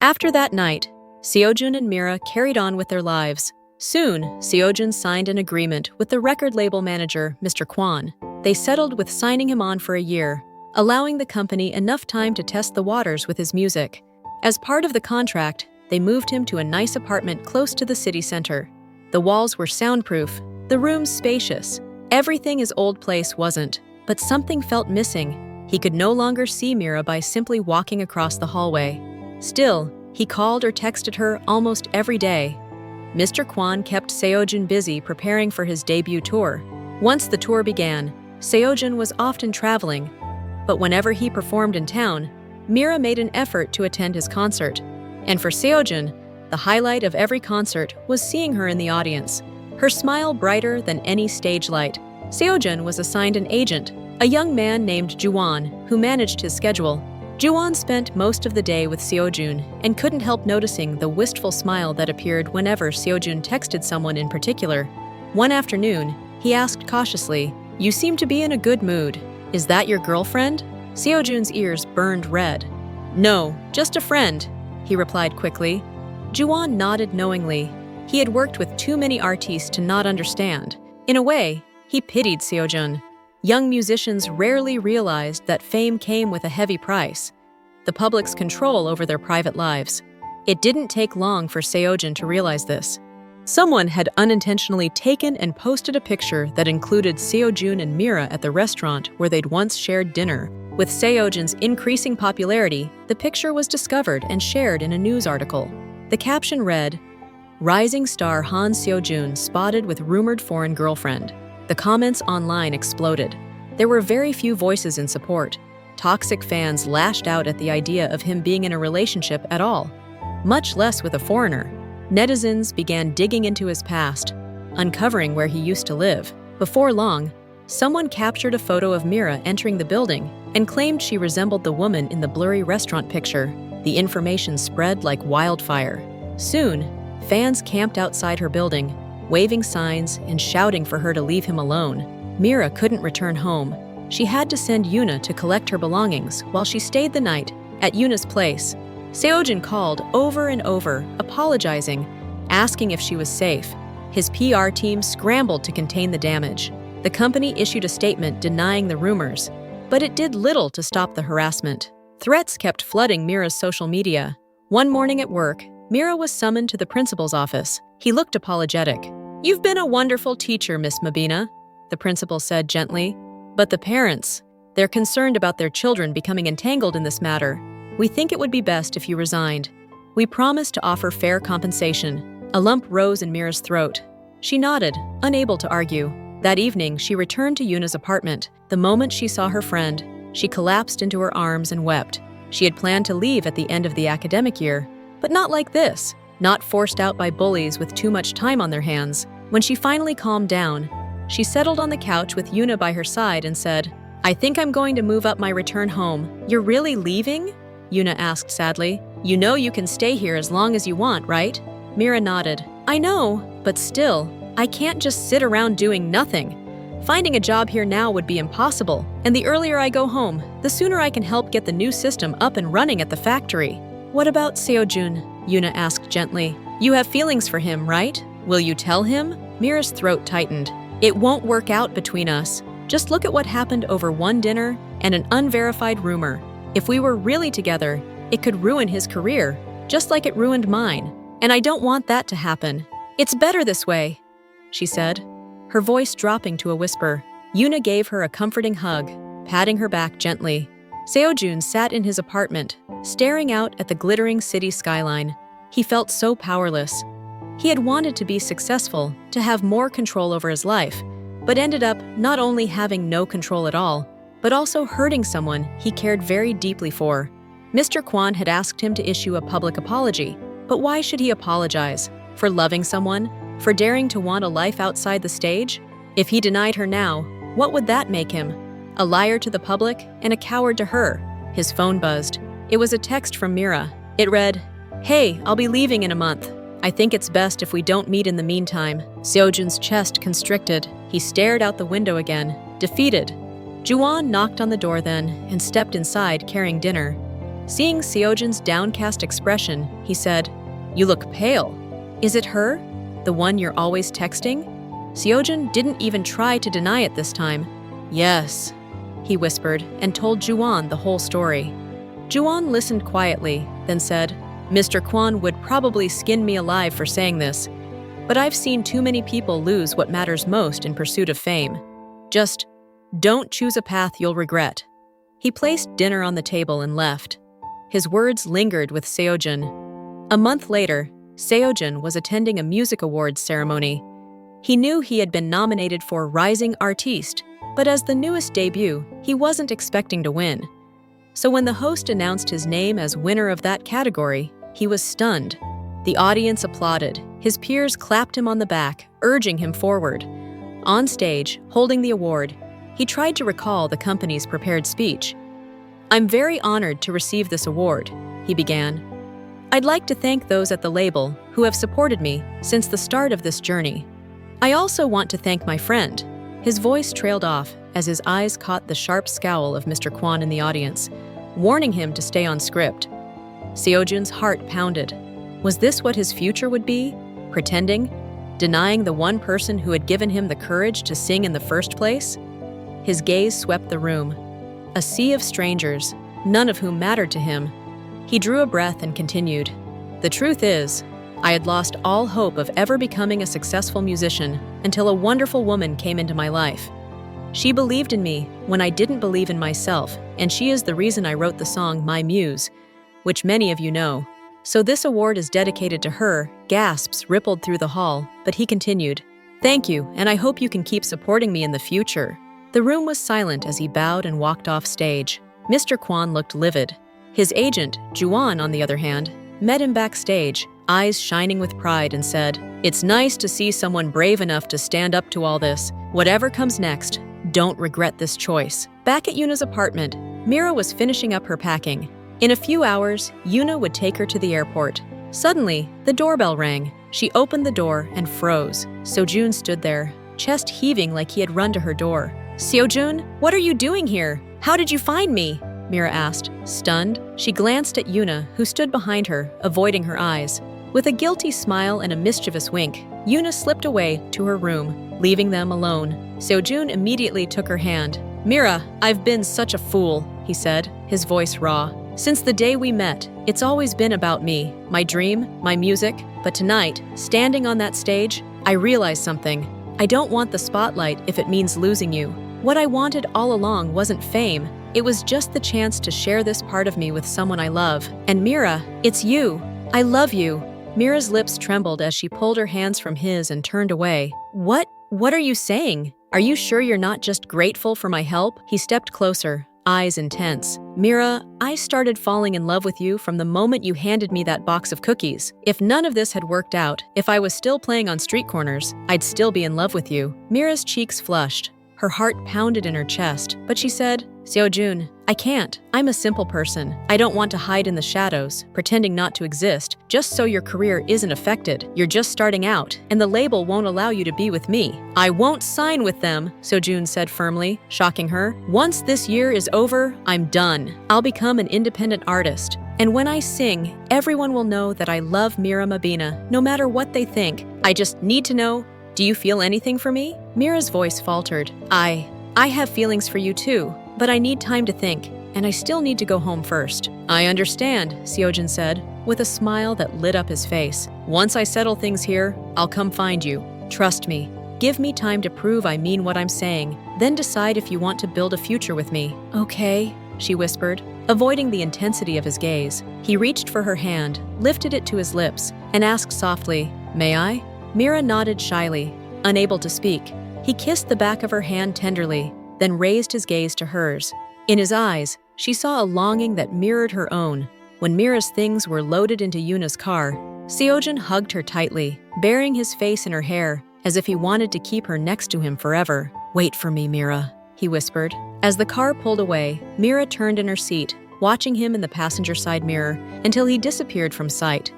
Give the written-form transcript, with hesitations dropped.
After that night, Seojun and Mira carried on with their lives. Soon, Seojun signed an agreement with the record label manager, Mr. Kwon. They settled with signing him on for a year, allowing the company enough time to test the waters with his music. As part of the contract, they moved him to a nice apartment close to the city center. The walls were soundproof, the rooms spacious. Everything his old place wasn't, but something felt missing. He could no longer see Mira by simply walking across the hallway. Still, he called or texted her almost every day. Mr. Kwon kept Seojun busy preparing for his debut tour. Once the tour began, Seojun was often traveling, but whenever he performed in town, Mira made an effort to attend his concert. And for Seojun, the highlight of every concert was seeing her in the audience, her smile brighter than any stage light. Seojun was assigned an agent, a young man named Juwon, who managed his schedule. Juwon spent most of the day with Seojun and couldn't help noticing the wistful smile that appeared whenever Seojun texted someone in particular. One afternoon, he asked cautiously, "You seem to be in a good mood. Is that your girlfriend?" Seojun's ears burned red. "No, just a friend," he replied quickly. Juwon nodded knowingly. He had worked with too many artists to not understand. In a way, he pitied Seojun. Young musicians rarely realized that fame came with a heavy price, the public's control over their private lives. It didn't take long for Seojun to realize this. Someone had unintentionally taken and posted a picture that included Seojun and Mira at the restaurant where they'd once shared dinner. With Seojun's increasing popularity, the picture was discovered and shared in a news article. The caption read, "Rising star Han Seojun spotted with rumored foreign girlfriend." The comments online exploded. There were very few voices in support. Toxic fans lashed out at the idea of him being in a relationship at all, much less with a foreigner. Netizens began digging into his past, uncovering where he used to live. Before long, someone captured a photo of Mira entering the building and claimed she resembled the woman in the blurry restaurant picture. The information spread like wildfire. Soon, fans camped outside her building, waving signs and shouting for her to leave him alone. Mira couldn't return home. She had to send Yuna to collect her belongings while she stayed the night at Yuna's place. Seojun called over and over, apologizing, asking if she was safe. His PR team scrambled to contain the damage. The company issued a statement denying the rumors, but it did little to stop the harassment. Threats kept flooding Mira's social media. One morning at work, Mira was summoned to the principal's office. He looked apologetic. "You've been a wonderful teacher, Miss Mabina," the principal said gently. "But the parents, they're concerned about their children becoming entangled in this matter. We think it would be best if you resigned. We promise to offer fair compensation." A lump rose in Mira's throat. She nodded, unable to argue. That evening, she returned to Yuna's apartment. The moment she saw her friend, she collapsed into her arms and wept. She had planned to leave at the end of the academic year, but not like this. Not forced out by bullies with too much time on their hands. When she finally calmed down, she settled on the couch with Yuna by her side and said, "I think I'm going to move up my return home." "You're really leaving?" Yuna asked sadly. "You know you can stay here as long as you want, right?" Mira nodded. "I know, but still, I can't just sit around doing nothing. Finding a job here now would be impossible, and the earlier I go home, the sooner I can help get the new system up and running at the factory." "What about Seojun?" Yuna asked gently. "You have feelings for him, right? Will you tell him?" Mira's throat tightened. "It won't work out between us. Just look at what happened over one dinner and an unverified rumor. If we were really together, it could ruin his career, just like it ruined mine. And I don't want that to happen. It's better this way," she said, her voice dropping to a whisper. Yuna gave her a comforting hug, patting her back gently. Seojun sat in his apartment, staring out at the glittering city skyline. He felt so powerless. He had wanted to be successful, to have more control over his life, but ended up not only having no control at all, but also hurting someone he cared very deeply for. Mr. Kwon had asked him to issue a public apology, but why should he apologize? For loving someone? For daring to want a life outside the stage? If he denied her now, what would that make him? A liar to the public and a coward to her. His phone buzzed. It was a text from Mira. It read, "Hey, I'll be leaving in a month. I think it's best if we don't meet in the meantime." Seojun's chest constricted. He stared out the window again, defeated. Juwon knocked on the door then and stepped inside carrying dinner. Seeing Seojun's downcast expression, he said, "You look pale. Is it her? The one you're always texting?" Seojun didn't even try to deny it this time. "Yes," he whispered and told Juwon the whole story. Juwon listened quietly, then said, "Mr. Kwon would probably skin me alive for saying this, but I've seen too many people lose what matters most in pursuit of fame. Just don't choose a path you'll regret." He placed dinner on the table and left. His words lingered with Seojun. A month later, Seojun was attending a music awards ceremony. He knew he had been nominated for Rising Artiste, but as the newest debut, he wasn't expecting to win. So when the host announced his name as winner of that category, he was stunned. The audience applauded. His peers clapped him on the back, urging him forward. On stage, holding the award, he tried to recall the company's prepared speech. "I'm very honored to receive this award," he began. "I'd like to thank those at the label who have supported me since the start of this journey. I also want to thank my friend." His voice trailed off as his eyes caught the sharp scowl of Mr. Kwon in the audience, warning him to stay on script. Seojun's heart pounded. Was this what his future would be? Pretending? Denying the one person who had given him the courage to sing in the first place? His gaze swept the room. A sea of strangers, none of whom mattered to him. He drew a breath and continued. "The truth is, I had lost all hope of ever becoming a successful musician until a wonderful woman came into my life. She believed in me when I didn't believe in myself, and she is the reason I wrote the song My Muse, which many of you know. So this award is dedicated to her." Gasps rippled through the hall, but he continued, "Thank you, and I hope you can keep supporting me in the future." The room was silent as he bowed and walked off stage. Mr. Kwon looked livid. His agent, Juwon, on the other hand, met him backstage, eyes shining with pride, and said, "It's nice to see someone brave enough to stand up to all this. Whatever comes next, don't regret this choice." Back at Yuna's apartment, Mira was finishing up her packing. In a few hours, Yuna would take her to the airport. Suddenly, the doorbell rang. She opened the door and froze. Seojun stood there, chest heaving like he had run to her door. "Seojun, what are you doing here? How did you find me?" Mira asked. Stunned, she glanced at Yuna, who stood behind her, avoiding her eyes. With a guilty smile and a mischievous wink, Yuna slipped away to her room, leaving them alone. Seojun immediately took her hand. "Mira, I've been such a fool," he said, his voice raw. "Since the day we met, it's always been about me, my dream, my music. But tonight, standing on that stage, I realized something. I don't want the spotlight if it means losing you. What I wanted all along wasn't fame. It was just the chance to share this part of me with someone I love. And Mira, it's you. I love you." Mira's lips trembled as she pulled her hands from his and turned away. What are you saying? Are you sure you're not just grateful for my help?" He stepped closer, eyes intense. "Mira, I started falling in love with you from the moment you handed me that box of cookies. If none of this had worked out, if I was still playing on street corners, I'd still be in love with you." Mira's cheeks flushed. Her heart pounded in her chest, but she said, "Seojun, I can't. I'm a simple person. I don't want to hide in the shadows, pretending not to exist, just so your career isn't affected. You're just starting out, and the label won't allow you to be with me." "I won't sign with them," Seojun said firmly, shocking her. "Once this year is over, I'm done. I'll become an independent artist. And when I sing, everyone will know that I love Mira Mabina, no matter what they think. I just need to know, do you feel anything for me?" Mira's voice faltered. I have feelings for you too, but I need time to think, and I still need to go home first." "I understand," Seojun said, with a smile that lit up his face. "Once I settle things here, I'll come find you. Trust me. Give me time to prove I mean what I'm saying, then decide if you want to build a future with me." "Okay," she whispered, avoiding the intensity of his gaze. He reached for her hand, lifted it to his lips, and asked softly, "May I?" Mira nodded shyly, unable to speak. He kissed the back of her hand tenderly, then raised his gaze to hers. In his eyes, she saw a longing that mirrored her own. When Mira's things were loaded into Yuna's car, Seojun hugged her tightly, burying his face in her hair, as if he wanted to keep her next to him forever. "Wait for me, Mira," he whispered. As the car pulled away, Mira turned in her seat, watching him in the passenger side mirror until he disappeared from sight.